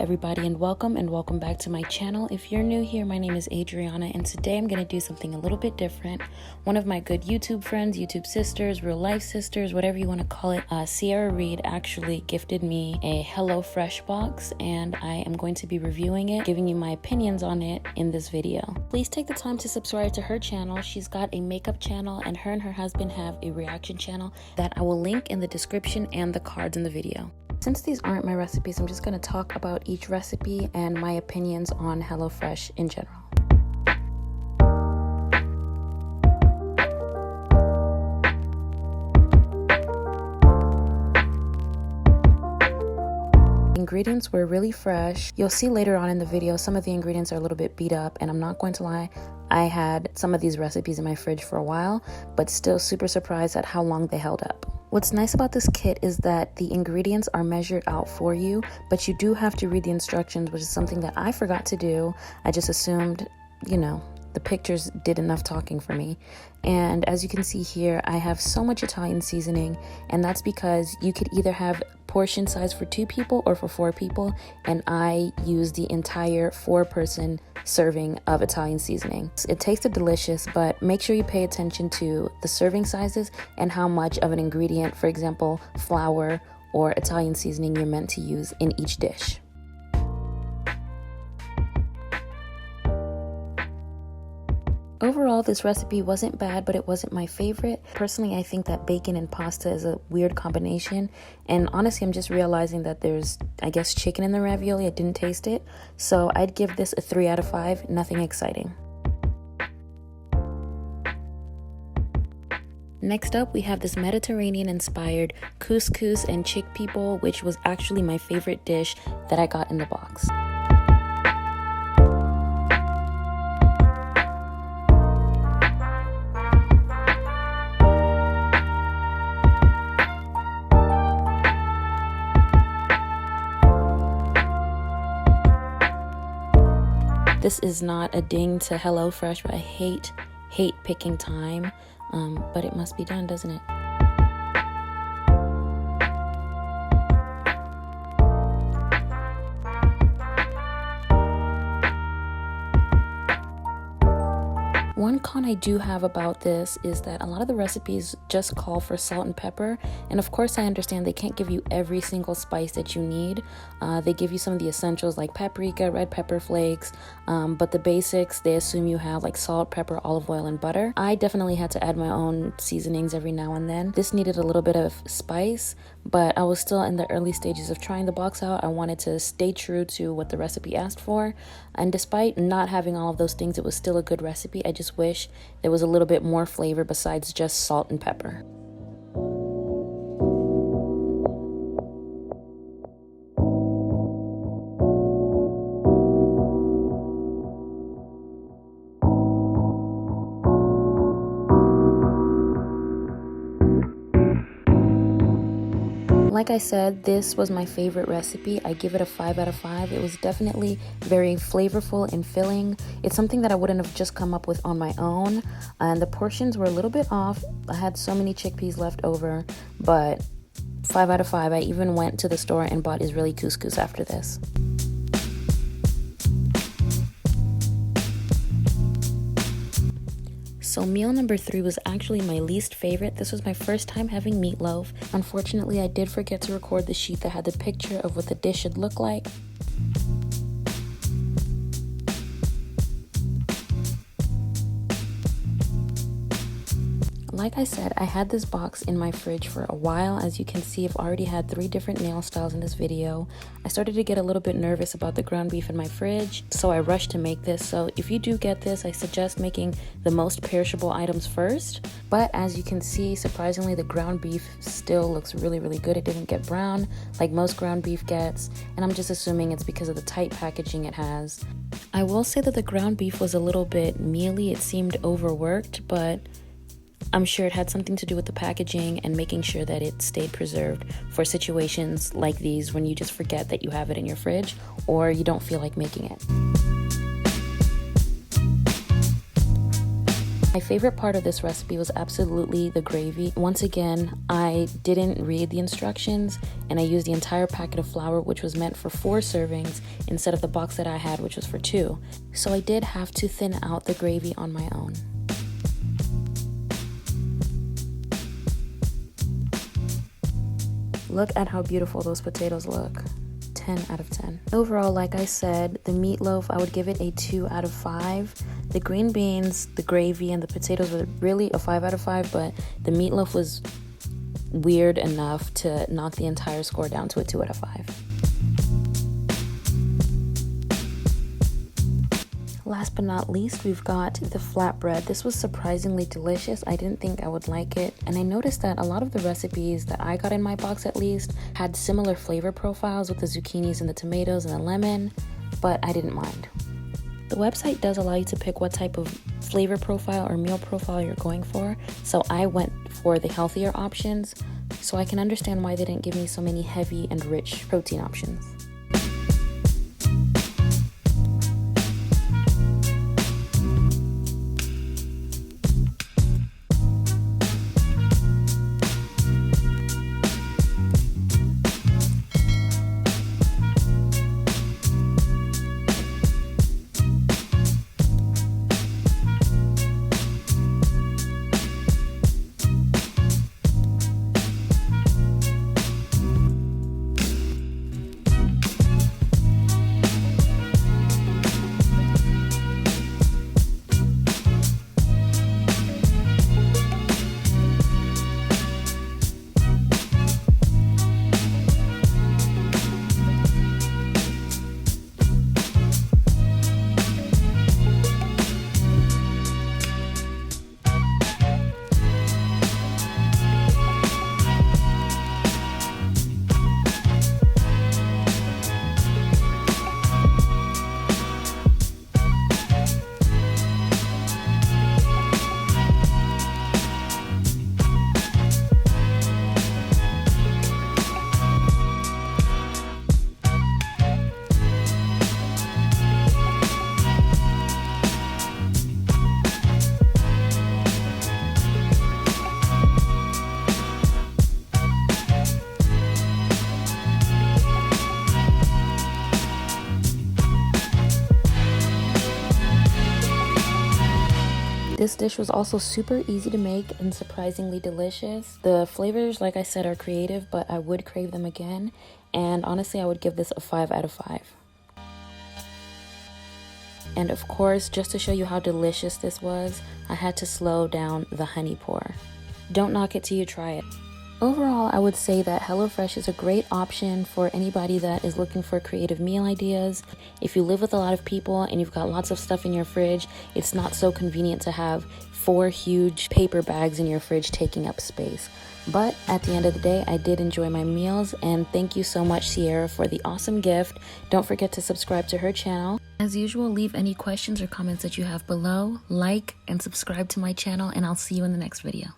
everybody, and welcome back to my channel. If you're new here, my name is Adriana, and today I'm going to do something a little bit different. One of my good YouTube friends, YouTube sisters, real life sisters, whatever you want to call it, Sierra Reed actually gifted me a HelloFresh box, and I am going to be reviewing it, giving you my opinions on it in this video. Please take the time to subscribe to her channel. She's got a makeup channel, and her husband have a reaction channel that I will link in the description and the cards in the video. Since these aren't my recipes, I'm just going to talk about each recipe and my opinions on HelloFresh in general. Ingredients were really fresh. You'll see later on in the video some of the ingredients are a little bit beat up, and I'm not going to lie, I had some of these recipes in my fridge for a while, but still super surprised at how long they held up. What's nice about this kit is that the ingredients are measured out for you, but you do have to read the instructions, which is something that I forgot to do. I just assumed, the pictures did enough talking for me. And as you can see here, I have so much Italian seasoning, and that's because you could either have portion size for 2 people or for 4 people, and I use the entire 4-person serving of Italian seasoning. It tasted delicious, but make sure you pay attention to the serving sizes and how much of an ingredient, for example, flour or Italian seasoning, you're meant to use in each dish. Overall, this recipe wasn't bad, but it wasn't my favorite. Personally, I think that bacon and pasta is a weird combination. And honestly, I'm just realizing that there's, chicken in the ravioli. I didn't taste it. So I'd give this a 3 out of 5. Nothing exciting. Next up, we have this Mediterranean-inspired couscous and chickpea bowl, which was actually my favorite dish that I got in the box. This is not a ding to HelloFresh, but I hate picking time, but it must be done, doesn't it? One con I do have about this is that a lot of the recipes just call for salt and pepper, and of course I understand they can't give you every single spice that you need. They give you some of the essentials like paprika, red pepper flakes, but the basics, they assume you have like salt, pepper, olive oil, and butter. I definitely had to add my own seasonings every now and then. This needed a little bit of spice, but I was still in the early stages of trying the box out. I wanted to stay true to what the recipe asked for, and despite not having all of those things, it was still a good recipe. I just wish there was a little bit more flavor besides just salt and pepper. Like I said, this was my favorite recipe. I give it a 5 out of 5. It was definitely very flavorful and filling. It's something that I wouldn't have just come up with on my own. And the portions were a little bit off. I had so many chickpeas left over, but 5 out of 5. I even went to the store and bought Israeli couscous after this. So meal number 3 was actually my least favorite. This was my first time having meatloaf. Unfortunately, I did forget to record the sheet that had the picture of what the dish should look like. Like I said, I had this box in my fridge for a while. As you can see, I've already had 3 different nail styles in this video. I started to get a little bit nervous about the ground beef in my fridge, so I rushed to make this. So if you do get this, I suggest making the most perishable items first. But as you can see, surprisingly, the ground beef still looks really good. It didn't get brown like most ground beef gets, and I'm just assuming it's because of the tight packaging it has. I will say that the ground beef was a little bit mealy. It seemed overworked, but I'm sure it had something to do with the packaging and making sure that it stayed preserved for situations like these when you just forget that you have it in your fridge or you don't feel like making it. My favorite part of this recipe was absolutely the gravy. Once again, I didn't read the instructions and I used the entire packet of flour, which was meant for 4 servings instead of the box that I had, which was for 2. So I did have to thin out the gravy on my own. Look at how beautiful those potatoes look. 10 out of 10. Overall, like I said, the meatloaf, I would give it a 2 out of 5. The green beans, the gravy, and the potatoes were really a 5 out of 5, but the meatloaf was weird enough to knock the entire score down to a 2 out of 5. Last but not least, we've got the flatbread. This was surprisingly delicious. I didn't think I would like it. And I noticed that a lot of the recipes that I got in my box at least had similar flavor profiles with the zucchinis and the tomatoes and the lemon, but I didn't mind. The website does allow you to pick what type of flavor profile or meal profile you're going for. So I went for the healthier options. So I can understand why they didn't give me so many heavy and rich protein options. This dish was also super easy to make and surprisingly delicious. The flavors, like I said, are creative, but I would crave them again. And honestly, I would give this a 5 out of 5. And of course, just to show you how delicious this was, I had to slow down the honey pour. Don't knock it till you try it. Overall, I would say that HelloFresh is a great option for anybody that is looking for creative meal ideas. If you live with a lot of people and you've got lots of stuff in your fridge, it's not so convenient to have 4 huge paper bags in your fridge taking up space. But at the end of the day, I did enjoy my meals, and thank you so much, Sierra, for the awesome gift. Don't forget to subscribe to her channel. As usual, leave any questions or comments that you have below, like and subscribe to my channel, and I'll see you in the next video.